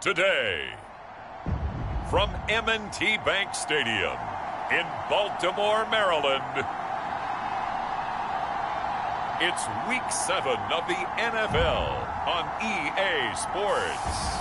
today. From M&T Bank Stadium in Baltimore, Maryland, it's Week 7 of the NFL on EA Sports.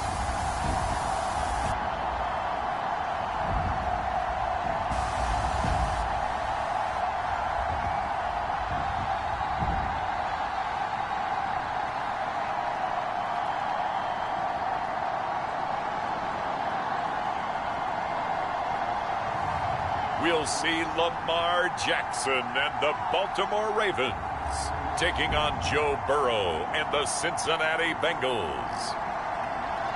We'll see Lamar Jackson and the Baltimore Ravens taking on Joe Burrow and the Cincinnati Bengals.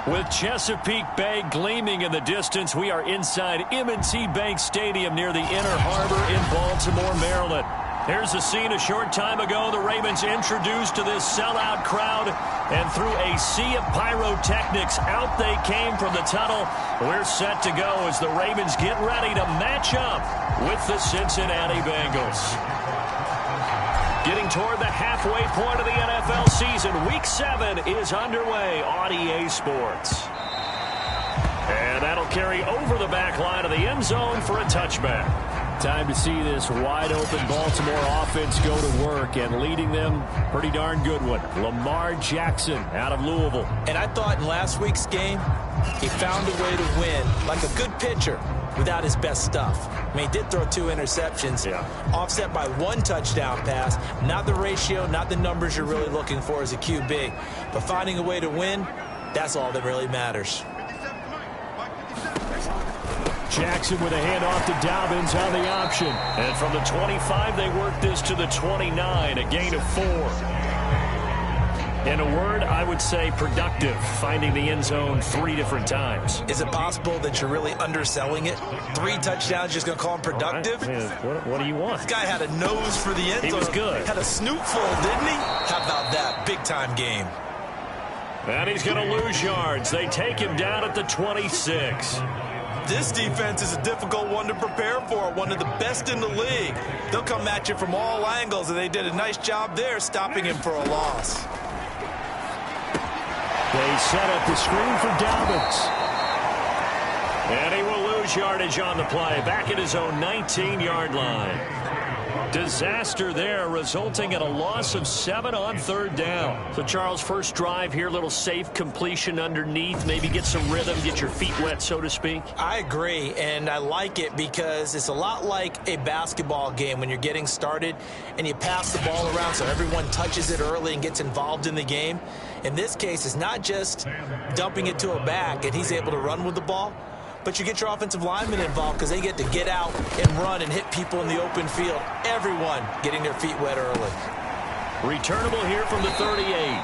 With Chesapeake Bay gleaming in the distance, we are inside M&T Bank Stadium near the Inner Harbor in Baltimore, Maryland. Here's the scene a short time ago. The Ravens introduced to this sellout crowd, and through a sea of pyrotechnics, out they came from the tunnel. We're set to go as the Ravens get ready to match up with the Cincinnati Bengals. Getting toward the halfway point of the NFL season, Week 7 is underway on EA Sports. And that'll carry over the back line of the end zone for a touchback. Time to see this wide-open Baltimore offense go to work, and leading them, pretty darn good one, Lamar Jackson out of Louisville. And I thought in last week's game, he found a way to win, like a good pitcher, without his best stuff. I mean, he did throw 2 interceptions, offset by 1 touchdown pass. Not the ratio, not the numbers you're really looking for as a QB. But finding a way to win, that's all that really matters. Jackson with a handoff to Dobbins on the option. And from the 25, they work this to the 29, a gain of 4. In a word, I would say productive, finding the end zone 3 different times. Is it possible that you're really underselling it? 3 touchdowns, just going to call him productive? Right. What do you want? This guy had a nose for the end zone. He was good. Had a snootful, didn't he? How about that? Big-time game. And he's going to lose yards. They take him down at the 26. This defense is a difficult one to prepare for, one of the best in the league. They'll come at you from all angles, and they did a nice job there stopping him for a loss. They set up the screen for Dobbins. And he will lose yardage on the play, back at his own 19-yard line. Disaster there, resulting in a loss of 7 on 3rd down. So, Charles, first drive here, little safe completion underneath, maybe get some rhythm, get your feet wet, so to speak. I agree, and I like it because it's a lot like a basketball game when you're getting started and you pass the ball around so everyone touches it early and gets involved in the game. In this case, it's not just dumping it to a back and he's able to run with the ball, but you get your offensive linemen involved because they get to get out and run and hit people in the open field. Everyone getting their feet wet early. Returnable here from the 38.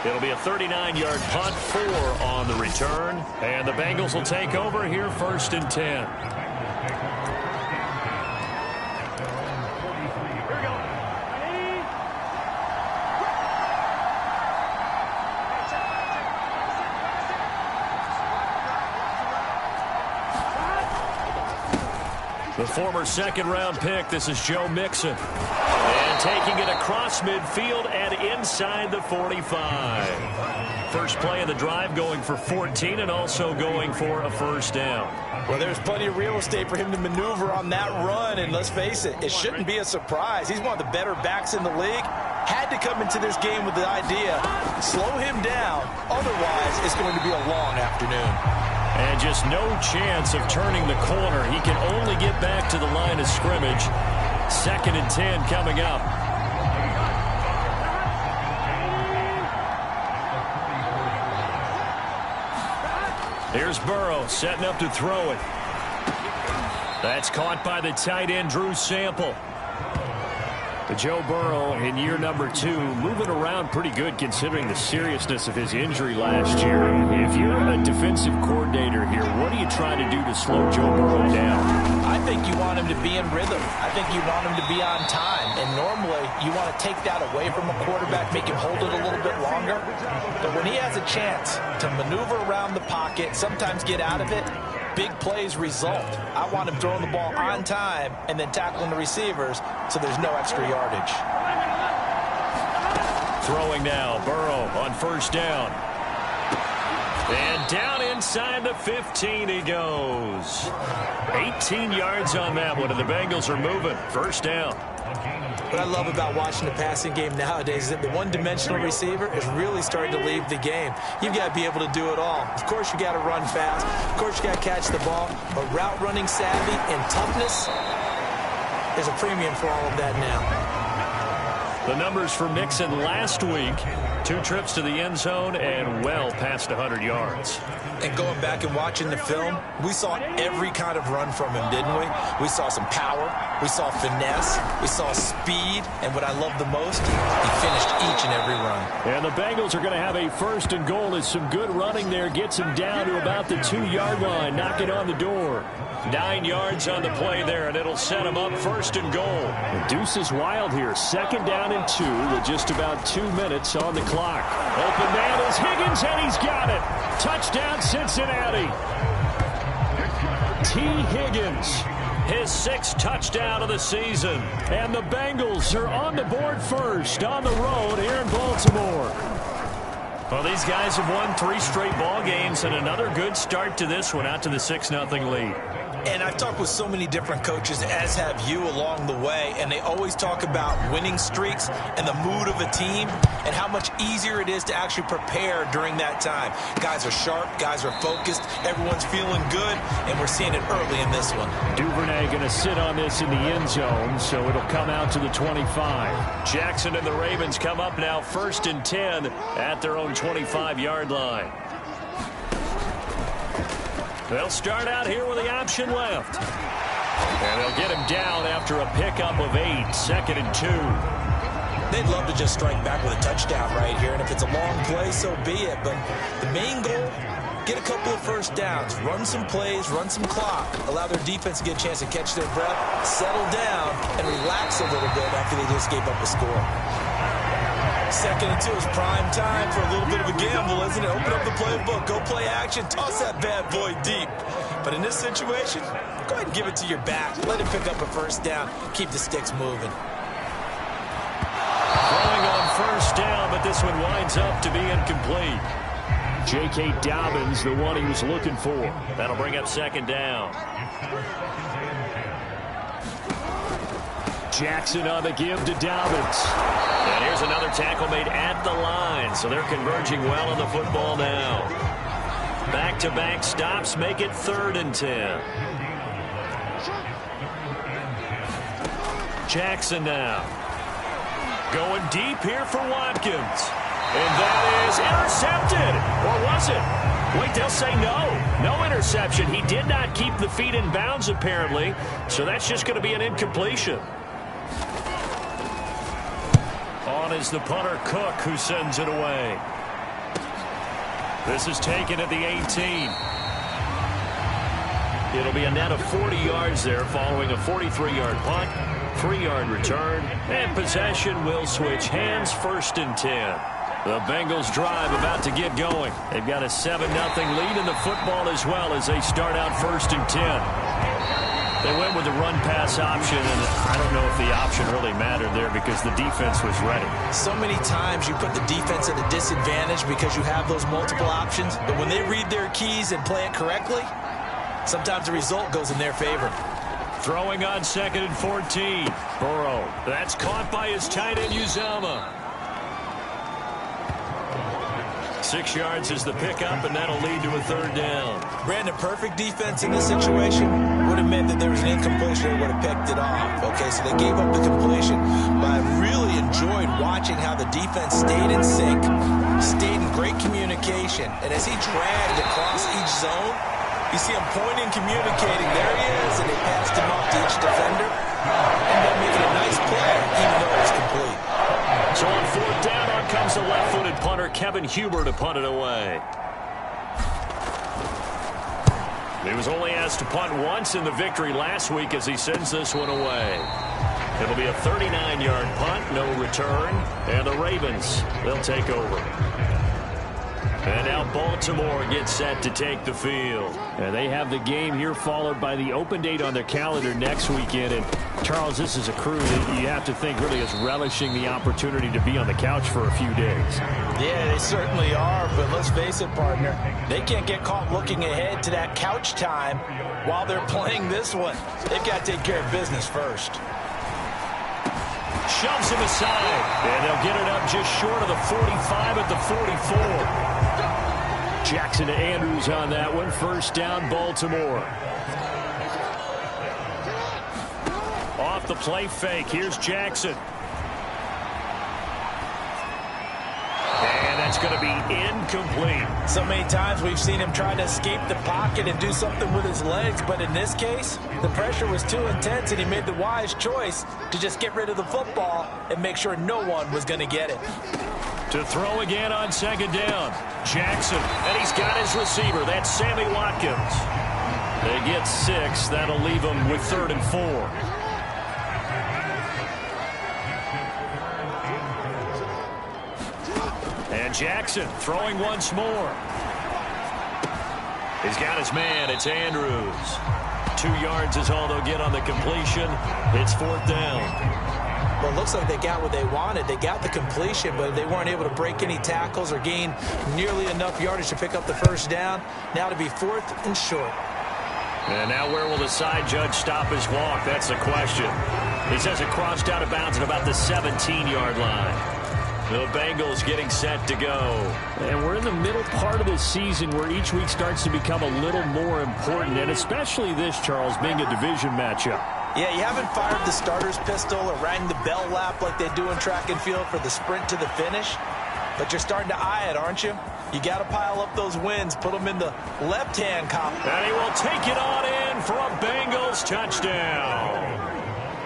It'll be a 39-yard punt, 4 on the return. And the Bengals will take over here 1st and 10. The former 2nd-round pick, this is Joe Mixon. And taking it across midfield and inside the 45. First play of the drive going for 14 and also going for a 1st down. Well, there's plenty of real estate for him to maneuver on that run, and let's face it, it shouldn't be a surprise. He's one of the better backs in the league. Had to come into this game with the idea, slow him down, otherwise it's going to be a long afternoon. And just no chance of turning the corner. He can only get back to the line of scrimmage. 2nd and 10 coming up. Here's Burrow setting up to throw it. That's caught by the tight end, Drew Sample. Joe Burrow in year number 2, moving around pretty good considering the seriousness of his injury last year. If you're a defensive coordinator here, what are you trying to do to slow Joe Burrow down? I think you want him to be in rhythm. I think you want him to be on time. And normally you want to take that away from a quarterback, make him hold it a little bit longer. But when he has a chance to maneuver around the pocket, sometimes get out of it, big plays result. I want him throwing the ball on time and then tackling the receivers so there's no extra yardage. Throwing now, Burrow on 1st down. And down inside the 15 he goes. 18 yards on that one, and the Bengals are moving. First down. What I love about watching the passing game nowadays is that the one-dimensional receiver is really starting to leave the game. You've got to be able to do it all. Of course, you got to run fast. Of course, you got to catch the ball. But route running savvy and toughness, there's a premium for all of that now. The numbers for Mixon last week, 2 trips to the end zone and well past 100 yards. And going back and watching the film, we saw every kind of run from him, didn't we? We saw some power, we saw finesse, we saw speed, and what I love the most, he finished each and every run. And the Bengals are going to have a first and goal as some good running there gets him down to about the 2-yard line, knocking on the door. 9 yards on the play there, and it'll set him up first and goal. The deuce is wild here. Second down and 2 with just about 2 minutes on the clock. Open man is Higgins, and he's got it. Touchdown, Cincinnati. T. Higgins, his 6th touchdown of the season. And the Bengals are on the board first on the road here in Baltimore. Well, these guys have won 3 straight ball games, and another good start to this one out to the 6-0 lead. And I've talked with so many different coaches, as have you, along the way, and they always talk about winning streaks and the mood of a team and how much easier it is to actually prepare during that time. Guys are sharp, guys are focused, everyone's feeling good, and we're seeing it early in this one. Duvernay going to sit on this in the end zone, so it'll come out to the 25. Jackson and the Ravens come up now 1st and 10 at their own 25-yard line. They'll start out here with the option left. And they'll get him down after a pickup of 8, 2nd and 2. They'd love to just strike back with a touchdown right here, and if it's a long play, so be it. But the main goal, get a couple of first downs, run some plays, run some clock, allow their defense to get a chance to catch their breath, settle down, and relax a little bit after they just gave up a score. 2nd and 2 is prime time for a little bit of a gamble, isn't it? Open up the playbook, go play action, toss that bad boy deep. But in this situation, go ahead and give it to your back. Let him pick up a first down. Keep the sticks moving. Throwing on first down, but this one winds up to be incomplete. J.K. Dobbins, the one he was looking for. That'll bring up 2nd down. Jackson on the give to Dobbins. And here's another tackle made at the line, so they're converging well on the football now. Back-to-back stops make it 3rd and 10. Jackson now. Going deep here for Watkins. And that is intercepted. Or was it? Wait, they'll say no. No interception. He did not keep the feet in bounds, apparently, so that's just going to be an incompletion. On is the punter, Cook, who sends it away. This is taken at the 18. It'll be a net of 40 yards there following a 43-yard punt, 3-yard return, and possession will switch hands 1st and 10. The Bengals drive about to get going. They've got a 7-0 lead in the football as well as they start out 1st and 10. They went with the run-pass option, and I don't know if the option really mattered there because the defense was ready. So many times you put the defense at a disadvantage because you have those multiple options, but when they read their keys and play it correctly, sometimes the result goes in their favor. Throwing on 2nd and 14. Burrow. That's caught by his tight end, Uzama. 6 yards is the pickup, and that'll lead to a 3rd down. Brandon, perfect defense in this situation would have meant that there was an incompletion and would have picked it off. Okay, so they gave up the completion, but I really enjoyed watching how the defense stayed in sync, stayed in great communication, and as he dragged across each zone, you see him pointing, communicating. There he is, and they passed him off to each defender, and then making a nice play, even though it was complete. So on 4th down, on comes the left-footed punter, Kevin Huber, to punt it away. He was only asked to punt once in the victory last week as he sends this one away. It'll be a 39-yard punt, no return, and the Ravens, they'll take over. And now Baltimore gets set to take the field. And they have the game here followed by the open date on their calendar next weekend. And, Charles, this is a crew that you have to think really is relishing the opportunity to be on the couch for a few days. Yeah, they certainly are. But let's face it, partner, they can't get caught looking ahead to that couch time while they're playing this one. They've got to take care of business first. Shoves him aside. And they'll get it up just short of the 45 at the 44. Jackson to Andrews on that one. First down, Baltimore. Off the play fake. Here's Jackson. And that's going to be incomplete. So many times we've seen him try to escape the pocket and do something with his legs, but in this case, the pressure was too intense and he made the wise choice to just get rid of the football and make sure no one was going to get it. To throw again on second down. Jackson, and he's got his receiver. That's Sammy Watkins. They get 6. That'll leave them with 3rd and 4. And Jackson throwing once more. He's got his man. It's Andrews. 2 yards is all they'll get on the completion. It's 4th down. Well, it looks like they got what they wanted. They got the completion, but they weren't able to break any tackles or gain nearly enough yardage to pick up the first down. Now to be 4th and short. And now where will the side judge stop his walk? That's the question. He says it crossed out of bounds at about the 17-yard line. The Bengals getting set to go. And we're in the middle part of the season where each week starts to become a little more important, and especially this, Charles, being a division matchup. Yeah, you haven't fired the starter's pistol or rang the bell lap like they do in track and field for the sprint to the finish, but you're starting to eye it, aren't you? You got to pile up those wins, put them in the left-hand column. And he will take it on in for a Bengals touchdown.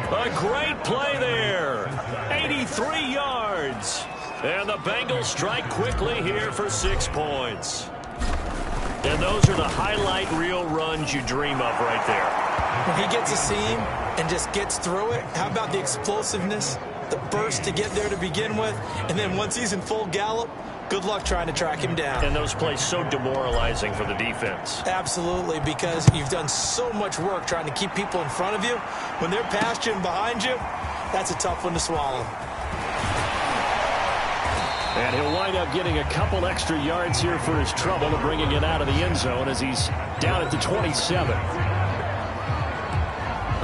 A great play there. 83 yards. And the Bengals strike quickly here for 6 points. And those are the highlight reel runs you dream of right there. When he gets a seam and just gets through it, how about the explosiveness, the burst to get there to begin with, and then once he's in full gallop, good luck trying to track him down. And those plays so demoralizing for the defense. Absolutely, because you've done so much work trying to keep people in front of you. When they're past you and behind you, that's a tough one to swallow. And he'll wind up getting a couple extra yards here for his trouble of bringing it out of the end zone as he's down at the 27.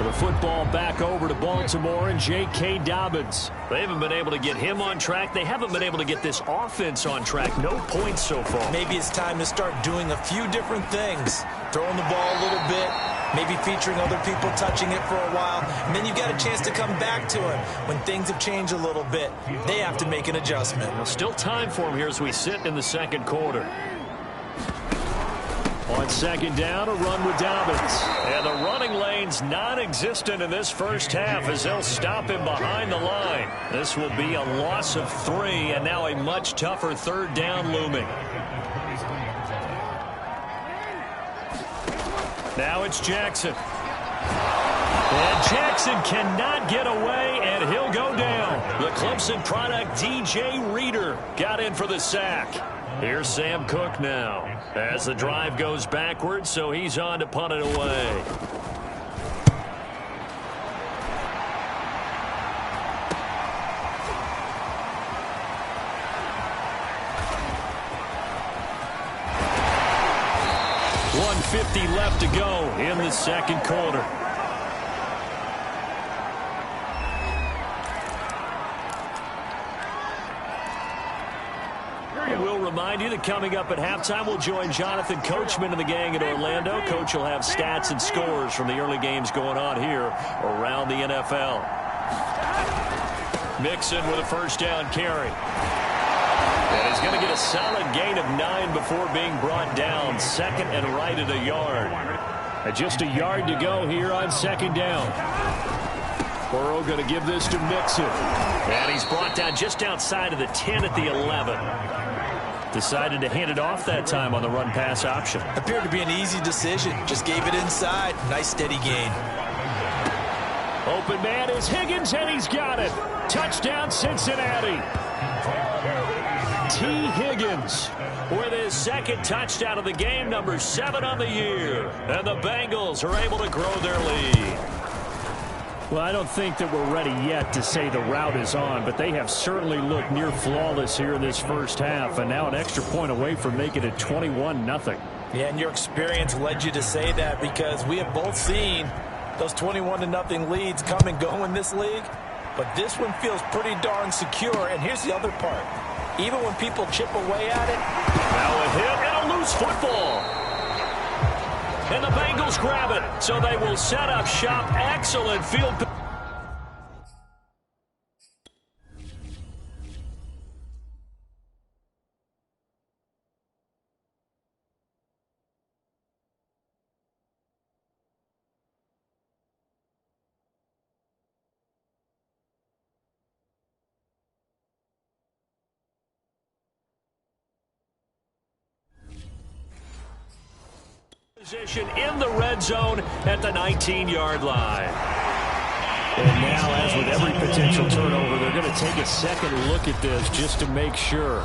The football back over to Baltimore and J.K. Dobbins. They haven't been able to get him on track. They haven't been able to get this offense on track. No points so far. Maybe it's time to start doing a few different things. Throwing the ball a little bit, maybe featuring other people touching it for a while, and then you've got a chance to come back to it when things have changed a little bit. They have to make an adjustment. Well, still time for him here as we sit in the second quarter. On second down, a run with Dobbins. And the running lane's non-existent in this first half as they'll stop him behind the line. This will be a loss of 3, and now a much tougher 3rd down looming. Now it's Jackson. And Jackson cannot get away, and he'll go down. The Clemson product, DJ Reader, got in for the sack. Here's Sam Cook now as the drive goes backwards, so he's on to punt it away. .150 left to go in the second quarter. We'll remind you that coming up at halftime, we'll join Jonathan Coachman and the gang in Orlando. Coach will have stats and scores from the early games going on here around the NFL. Mixon with a first down carry. And he's going to get a solid gain of 9 before being brought down. 2nd and right at a yard. Just a yard to go here on second down. Burrow going to give this to Mixon. And he's brought down just outside of the 10 at the 11. Decided to hand it off that time on the run-pass option. Appeared to be an easy decision. Just gave it inside. Nice steady gain. Open man is Higgins, and he's got it. Touchdown, Cincinnati. T. Higgins with his second touchdown of the game, number 7 on the year. And the Bengals are able to grow their lead. Well, I don't think that we're ready yet to say the route is on, but they have certainly looked near flawless here in this first half, and now an extra point away from making it 21-0. Yeah, and your experience led you to say that, because we have both seen those 21-0 leads come and go in this league. But this one feels pretty darn secure. And here's the other part. Even when people chip away at it. Now a hit and a loose football. And the Bengals grab it. So they will set up shop. Excellent field. Position in the red zone at the 19-yard line. And now, as with every potential turnover, they're going to take a second look at this just to make sure.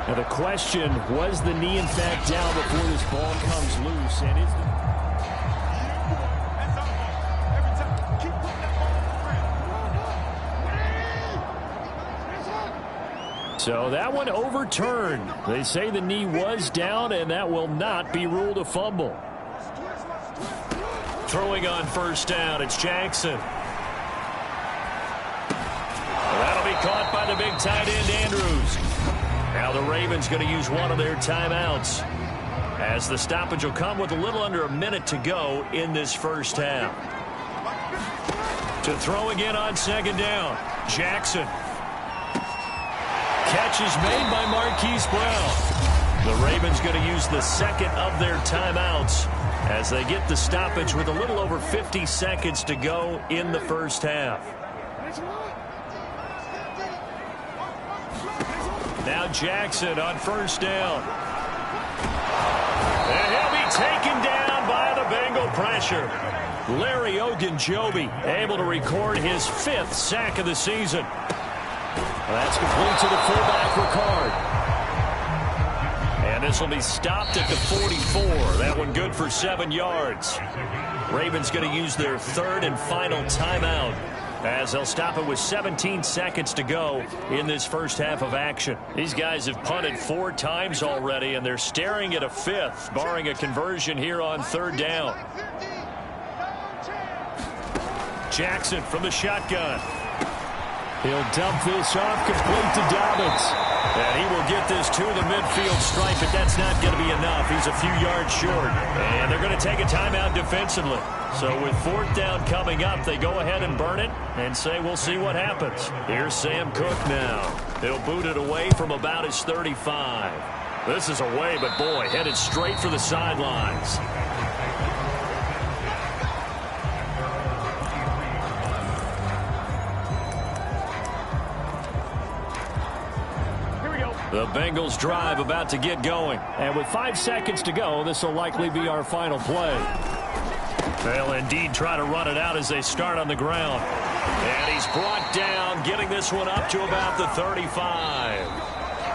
Now the question, was the knee in fact down before this ball comes loose? And is the So that one overturned. They say the knee was down, and that will not be ruled a fumble. Throwing on first down, it's Jackson. That'll be caught by the big tight end, Andrews. Now the Ravens going to use one of their timeouts, as the stoppage will come with a little under a minute to go in this first half. To throw again on second down, Jackson. Catch is made by Marquise Brown. The Ravens going to use the second of their timeouts as they get the stoppage with a little over 50 seconds to go in the first half. Now Jackson on first down. And he'll be taken down by the Bengal pressure. Larry Ogunjobi able to record his 5th sack of the season. That's complete to the fullback, Ricard. And this will be stopped at the 44. That one good for 7 yards. Ravens going to use their 3rd and final timeout, as they'll stop it with 17 seconds to go in this first half of action. These guys have punted 4 times already, and they're staring at a 5th, barring a conversion here on 3rd down. Jackson from the shotgun. He'll dump this off, complete to Dobbins. And he will get this to the midfield stripe, but that's not going to be enough. He's a few yards short. And they're going to take a timeout defensively. So with 4th down coming up, they go ahead and burn it and say, we'll see what happens. Here's Sam Cook now. He'll boot it away from about his 35. This is away, but boy, headed straight for the sidelines. The Bengals drive about to get going. And with 5 seconds to go, this will likely be our final play. They'll indeed try to run it out as they start on the ground. And he's brought down, getting this one up to about the 35.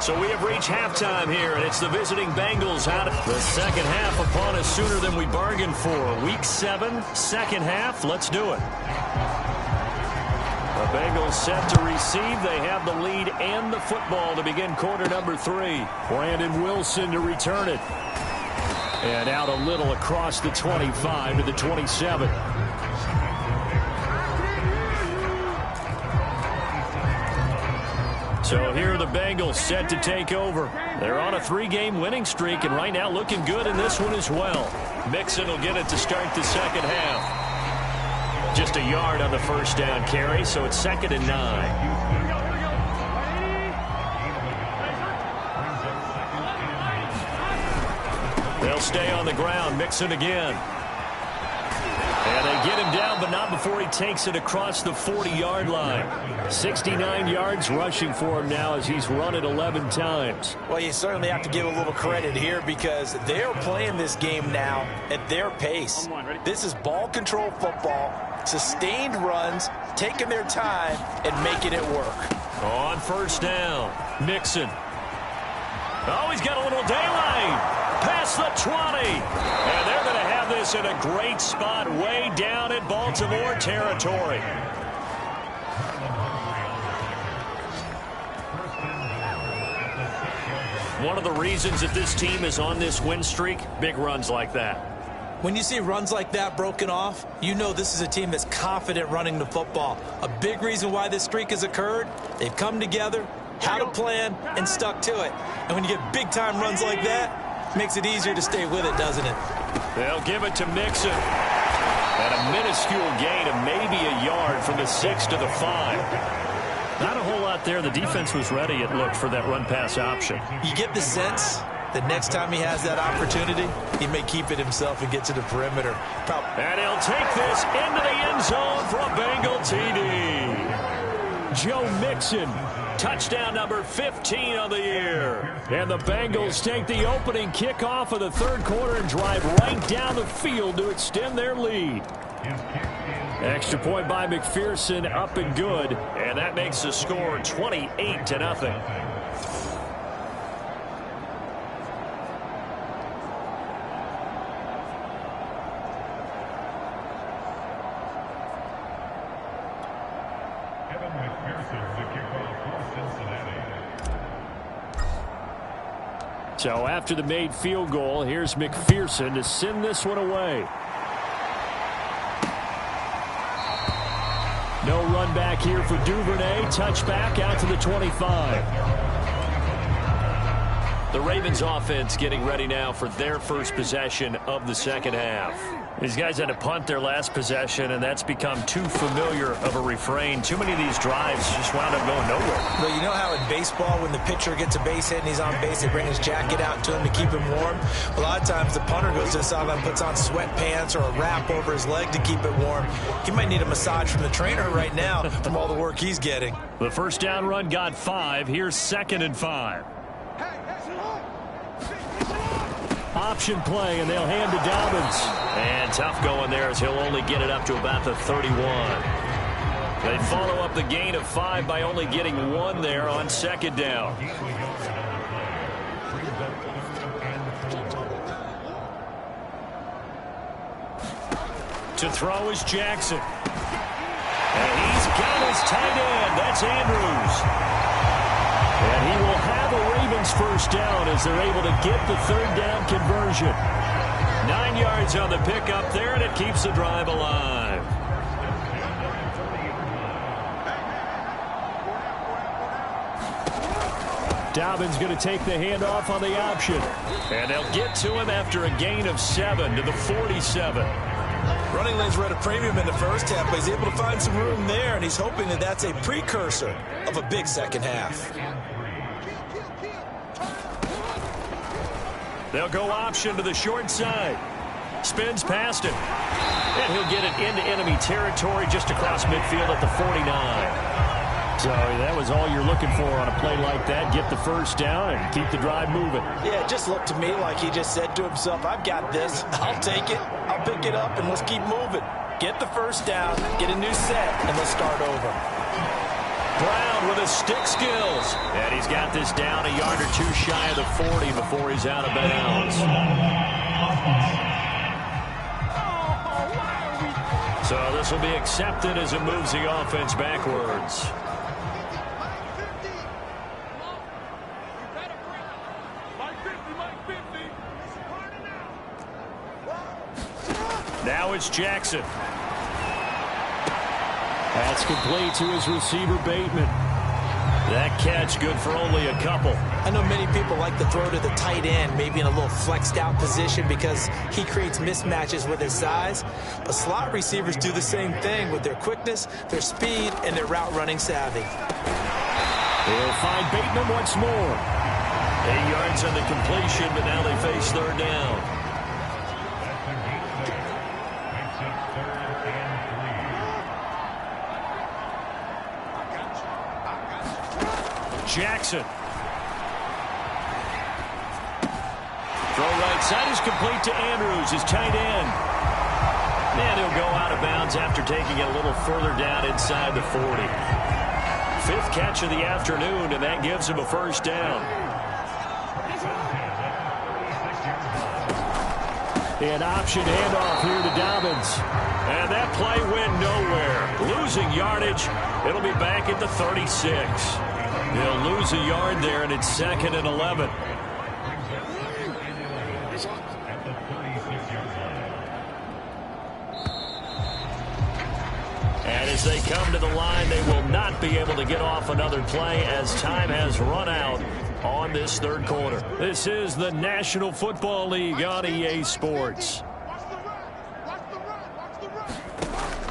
So we have reached halftime here, and it's the visiting Bengals out of the second half upon us sooner than we bargained for. Week 7, second half. Let's do it. The Bengals set to receive. They have the lead and the football to begin quarter number 3. Brandon Wilson to return it. And out a little across the 25 to the 27. So here are the Bengals set to take over. They're on a 3-game winning streak, and right now looking good in this one as well. Mixon will get it to start the second half. Just a yard on the first down carry, so it's 2nd and 9. They'll stay on the ground. Mixon again. And they get him down, but not before he takes it across the 40-yard line. 69 yards rushing for him now as he's run it 11 times. Well, you certainly have to give a little credit here, because they're playing this game now at their pace. This is ball control football, sustained runs, taking their time, and making it work. On first down, Mixon. Oh, he's got a little daylight. Past the 20. And they're going to have this in a great spot way down in Baltimore territory. One of the reasons that this team is on this win streak, big runs like that. When you see runs like that broken off, you know this is a team that's confident running the football. A big reason why this streak has occurred, they've come together, had a plan, and stuck to it. And when you get big-time runs like that, it makes it easier to stay with it, doesn't it? They'll give it to Mixon. And a minuscule gain of maybe a yard from the 6 to the 5. Not a whole lot there. The defense was ready, it looked, for that run-pass option. You get the sense that next time he has that opportunity, he may keep it himself and get to the perimeter. And he'll take this into the end zone for a Bengal TD. Joe Mixon, touchdown number 15 on the year. And the Bengals take the opening kickoff of the third quarter and drive right down the field to extend their lead. Extra point by McPherson, up and good. And that makes the score 28-0. So after the made field goal, here's McPherson to send this one away. No run back here for Duvernay. Touchback out to the 25. The Ravens offense getting ready now for their first possession of the second half. These guys had to punt their last possession, and that's become too familiar of a refrain. Too many of these drives just wound up going nowhere. Well, you know how in baseball, when the pitcher gets a base hit and he's on base, they bring his jacket out to him to keep him warm? A lot of times the punter goes to the sideline, puts on sweatpants or a wrap over his leg to keep it warm. He might need a massage from the trainer right now from all the work he's getting. The first down run got 5. Here's 2nd and 5. Option play, and they'll hand to Dobbins. And tough going there as he'll only get it up to about the 31. They follow up the gain of 5 by only getting 1 there on second down. To throw is Jackson. And he's got his tight end. That's Andrews. And he will have a Ravens first down as they're able to get the third down conversion. 9 yards on the pickup there, and it keeps the drive alive. Dobbins going to take the handoff on the option. And they'll get to him after a gain of 7 to the 47. Running lanes were at a premium in the first half, but he's able to find some room there, and he's hoping that that's a precursor of a big second half. They'll go option to the short side. Spins past it. And he'll get it into enemy territory just across midfield at the 49. So that was all you're looking for on a play like that. Get the first down and keep the drive moving. Yeah, it just looked to me like he just said to himself, I've got this. I'll take it. I'll pick it up, and let's keep moving. Get the first down, get a new set, and let's start over. Brown with his stick skills. And he's got this down a yard or 2 shy of the 40 before he's out of bounds. So this will be accepted as it moves the offense backwards. Now it's Jackson. That's complete to his receiver, Bateman. That catch good for only a couple. I know many people like to throw to the tight end, maybe in a little flexed out position because he creates mismatches with his size. But slot receivers do the same thing with their quickness, their speed, and their route running savvy. They'll find Bateman once more. 8 yards on the completion, but now they face third down. Jackson. Throw right side is complete to Andrews, his tight end. And he'll go out of bounds after taking it a little further down inside the 40. fifth catch of the afternoon, and that gives him a first down. An option handoff here to Dobbins. And that play went nowhere. Losing yardage. It'll be back at the 36. He'll lose a yard there, and it's 2nd and 11. And as they come to the line, they will not be able to get off another play as time has run out on this third quarter. This is the National Football League on EA Sports.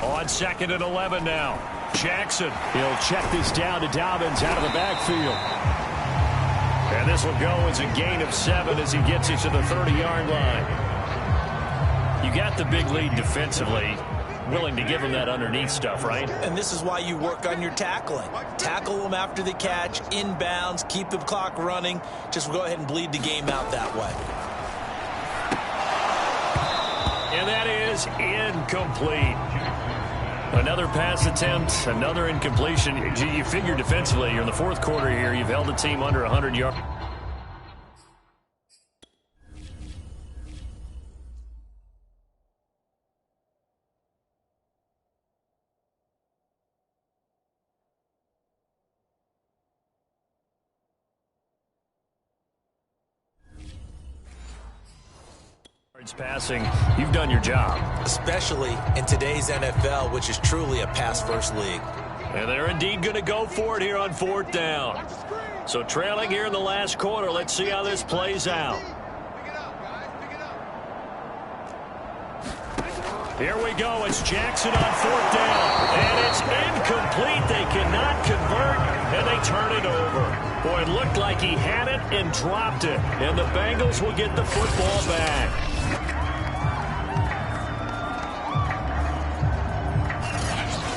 On 2nd and 11 now. Jackson. He'll check this down to Dobbins out of the backfield. And this will go as a gain of 7 as he gets it to the 30-yard line. You got the big lead defensively. Willing to give him that underneath stuff, right? And this is why you work on your tackling. Tackle them after the catch, inbounds, keep the clock running. Just go ahead and bleed the game out that way. And that is incomplete. Another pass attempt, another incompletion. You figure defensively, you're in the fourth quarter here. You've held the team under 100 yards. Passing, you've done your job. Especially in today's NFL, which is truly a pass-first league. And they're indeed going to go for it here on 4th down. So trailing here in the last quarter, let's see how this plays out. Here we go. It's Jackson on 4th down. And it's incomplete. They cannot convert, and they turn it over. Boy, it looked like he had it and dropped it. And the Bengals will get the football back.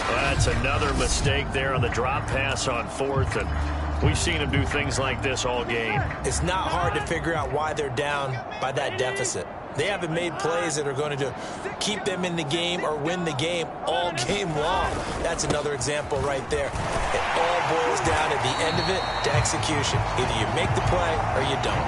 That's another mistake there on the drop pass on 4th, and we've seen him do things like this all game. It's not hard to figure out why they're down by that deficit. They haven't made plays that are going to keep them in the game or win the game all game long. That's another example right there. It all boils down at the end of it to execution. Either you make the play or you don't.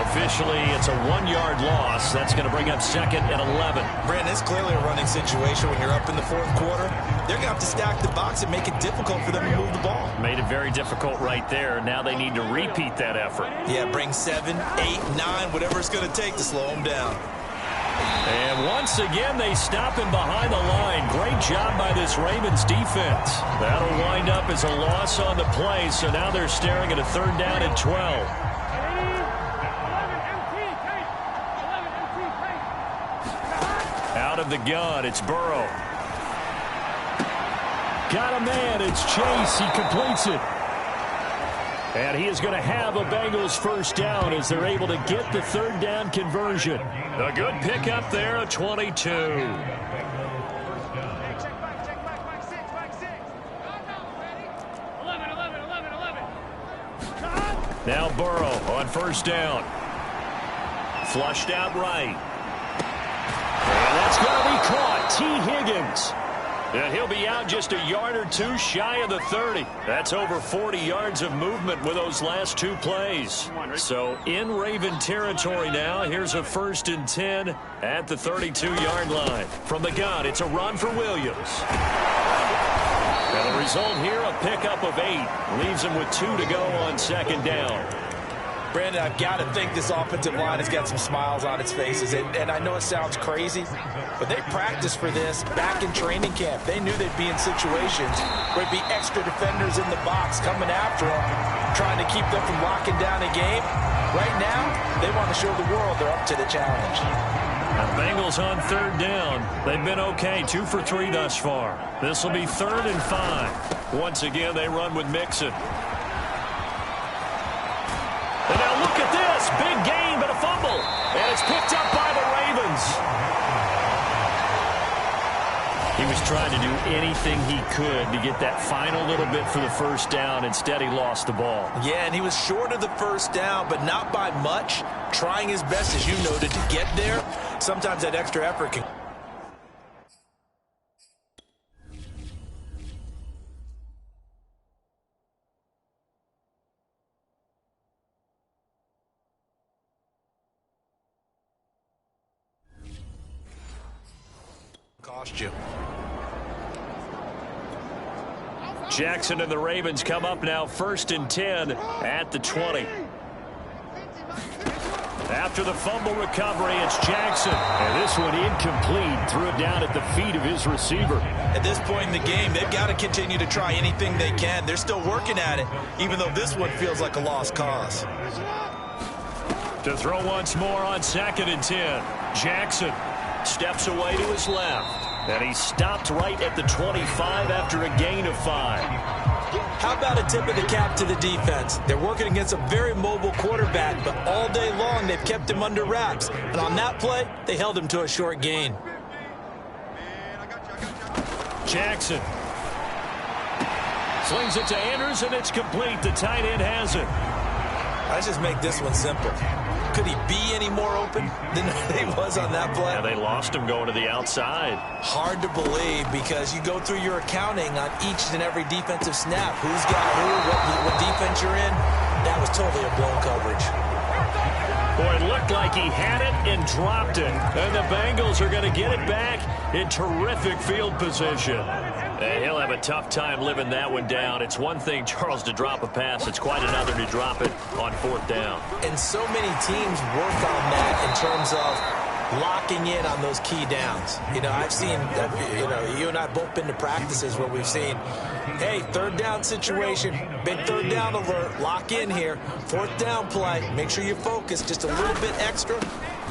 Officially, it's a 1-yard loss. That's going to bring up 2nd and 11. Brandon, it's clearly a running situation when you're up in the fourth quarter. They're going to have to stack the box and make it difficult for them to move the ball. Made it very difficult right there. Now they need to repeat that effort. Yeah, bring 7, 8, 9, whatever it's going to take to slow them down. And once again, they stop him behind the line. Great job by this Ravens defense. That'll wind up as a loss on the play, so now they're staring at a 3rd down and 12. Out of the gun, it's Burrow. Got a man, it's Chase. He completes it. And he is going to have a Bengals first down as they're able to get the 3rd down conversion. A good pickup there, a 22. Now Burrow on 1st down. Flushed out right. And that's going to be caught. T. Higgins. And he'll be out just a yard or two shy of the 30. That's over 40 yards of movement with those last 2 plays. So in Raven territory now, here's a 1st and 10 at the 32-yard line. From the gun, it's a run for Williams. And the result here, a pickup of 8. Leaves him with 2 to go on 2nd down. Brandon, I've got to think this offensive line has got some smiles on its faces. And I know it sounds crazy, but they practiced for this back in training camp. They knew they'd be in situations where it'd be extra defenders in the box coming after them, trying to keep them from locking down a game. Right now, they want to show the world they're up to the challenge. The Bengals on 3rd down. They've been okay, 2 for 3 thus far. This will be 3rd and 5. Once again, they run with Mixon. And now look at this. Big gain, but a fumble. And it's picked up by the Ravens. He was trying to do anything he could to get that final little bit for the first down. Instead, he lost the ball. Yeah, and he was short of the first down, but not by much. Trying his best, as you noted, to get there. Sometimes that extra effort can... Cost you. Jackson and the Ravens come up now 1st and 10 at the 20. After the fumble recovery, it's Jackson. And this one incomplete. Threw it down at the feet of his receiver. At this point in the game, they've got to continue to try anything they can. They're still working at it, even though this one feels like a lost cause. To throw once more on 2nd and 10. Jackson steps away to his left. And he stopped right at the 25 after a gain of 5. How about a tip of the cap to the defense? They're working against a very mobile quarterback, but all day long they've kept him under wraps. And on that play, they held him to a short gain. Jackson slings it to Andrews, and it's complete. The tight end has it. Let's just make this one simple. Could he be any more open than he was on that play? Yeah, they lost him going to the outside. Hard to believe because you go through your accounting on each and every defensive snap. Who's got who, what defense you're in. That was totally a blown coverage. Boy, it looked like he had it and dropped it. And the Bengals are going to get it back in terrific field position. And he'll have a tough time living that one down. It's one thing, Charles, to drop a pass. It's quite another to drop it on 4th down. And so many teams work on that in terms of locking in on those key downs. You know, I've seen, you and I both been to practices where we've seen, hey, 3rd down situation, big 3rd down alert, lock in here, 4th down play, make sure you focus just a little bit extra.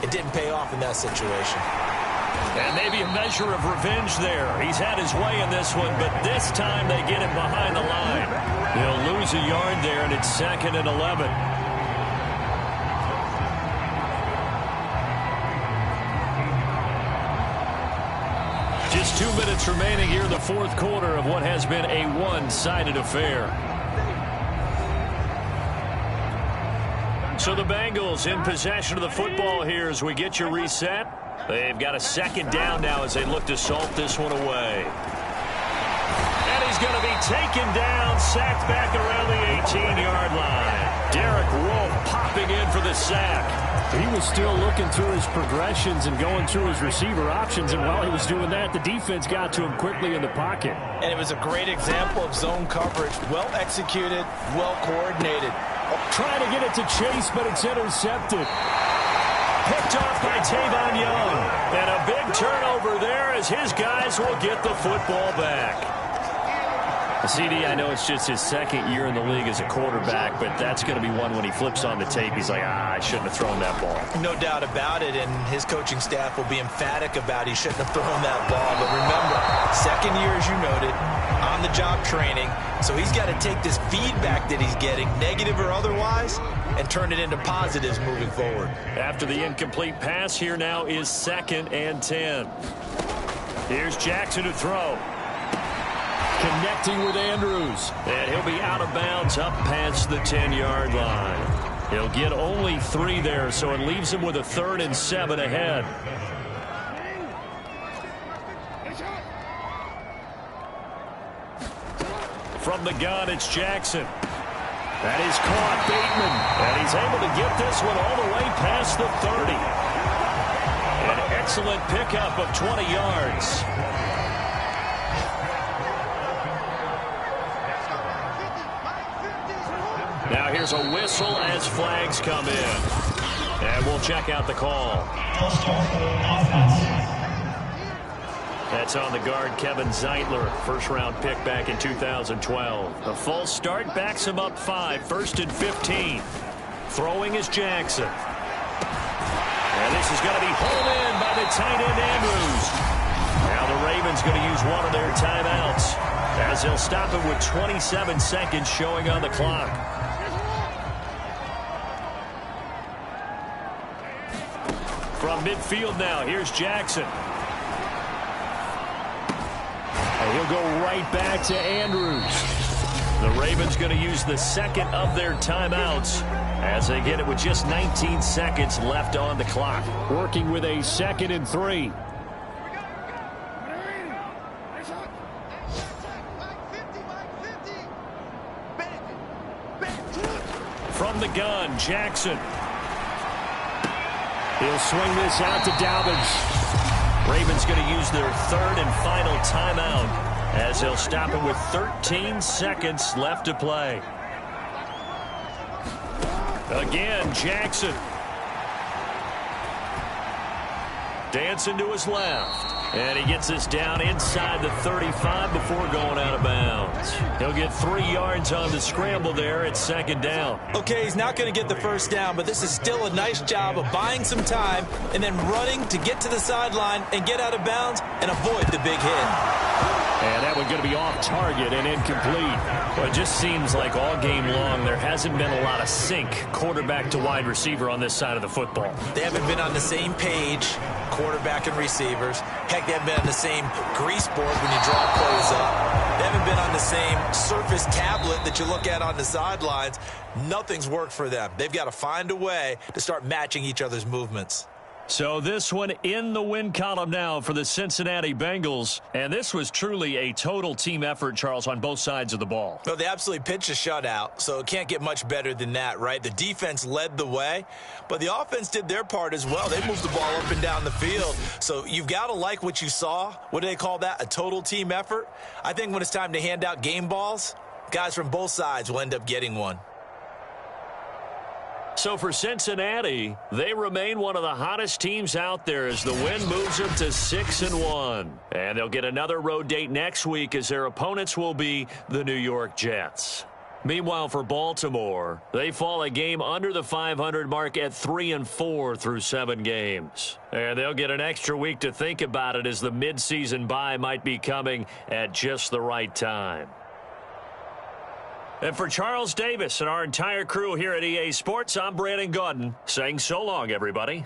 It didn't pay off in that situation. And maybe a measure of revenge there. He's had his way in this one, but this time they get him behind the line. He'll lose a yard there, and it's 2nd and 11. Just 2 minutes remaining here in the 4th quarter of what has been a one-sided affair. So the Bengals in possession of the football here as we get you reset. They've got a 2nd down now as they look to salt this one away. And he's going to be taken down, sacked back around the 18-yard line. Derek Wolfe popping in for the sack. He was still looking through his progressions and going through his receiver options, and while he was doing that, the defense got to him quickly in the pocket. And it was a great example of zone coverage. Well executed, well coordinated. Trying to get it to Chase, but it's intercepted. Picked off by Tavon Young. And a big turnover there as his guys will get the football back. CD, I know it's just his 2nd year in the league as a quarterback, but that's going to be one when he flips on the tape. He's like, I shouldn't have thrown that ball. No doubt about it, and his coaching staff will be emphatic about he shouldn't have thrown that ball. But remember, 2nd year, as you noted, on-the-job training. So he's got to take this feedback that he's getting, negative or otherwise, and turn it into positives moving forward. After the incomplete pass, here now is 2nd and 10. Here's Jackson to throw. Connecting with Andrews. And he'll be out of bounds up past the 10-yard line. He'll get only 3 there, so it leaves him with a 3rd and 7 ahead. From the gun, it's Jackson. That is caught, Bateman. And he's able to get this one all the way past the 30. An excellent pickup of 20 yards. Now here's a whistle as flags come in. And we'll check out the call. That's on the guard, Kevin Zeitler, first-round pick back in 2012. The false start backs him up 5, 1st and 15. Throwing is Jackson. And this is going to be hauled in by the tight end, Andrews. Now the Ravens going to use one of their timeouts as they'll stop it with 27 seconds showing on the clock. From midfield now, here's Jackson. And he'll go right back to Andrews. The Ravens going to use the 2nd of their timeouts as they get it with just 19 seconds left on the clock. Working with a 2nd and 3. From the gun, Jackson. He'll swing this out to Dobbins. Ravens going to use their third and final timeout as they'll stop it with 13 seconds left to play. Again, Jackson. Dancing to his left. And he gets this down inside the 35 before going out of bounds. He'll get 3 yards on the scramble there at second down. Okay, he's not going to get the first down, but this is still a nice job of buying some time and then running to get to the sideline and get out of bounds and avoid the big hit. And that one going to be off target and incomplete. Well, it just seems like all game long there hasn't been a lot of sync quarterback to wide receiver on this side of the football. They haven't been on the same page, quarterback and receivers. Heck, they haven't been on the same grease board when you draw plays up. They haven't been on the same surface tablet that you look at on the sidelines. Nothing's worked for them. They've got to find a way to start matching each other's movements. So this one in the win column now for the Cincinnati Bengals. And this was truly a total team effort, Charles, on both sides of the ball. Well, they absolutely pitched a shutout, so it can't get much better than that, right? The defense led the way, but the offense did their part as well. They moved the ball up and down the field. So you've got to like what you saw. What do they call that? A total team effort? I think when it's time to hand out game balls, guys from both sides will end up getting one. So for Cincinnati, they remain one of the hottest teams out there as the win moves them to 6-1. And they'll get another road date next week as their opponents will be the New York Jets. Meanwhile, for Baltimore, they fall a game under the 500 mark at 3-4 through 7 games. And they'll get an extra week to think about it as the midseason bye might be coming at just the right time. And for Charles Davis and our entire crew here at EA Sports, I'm Brandon Gaudin saying so long, everybody.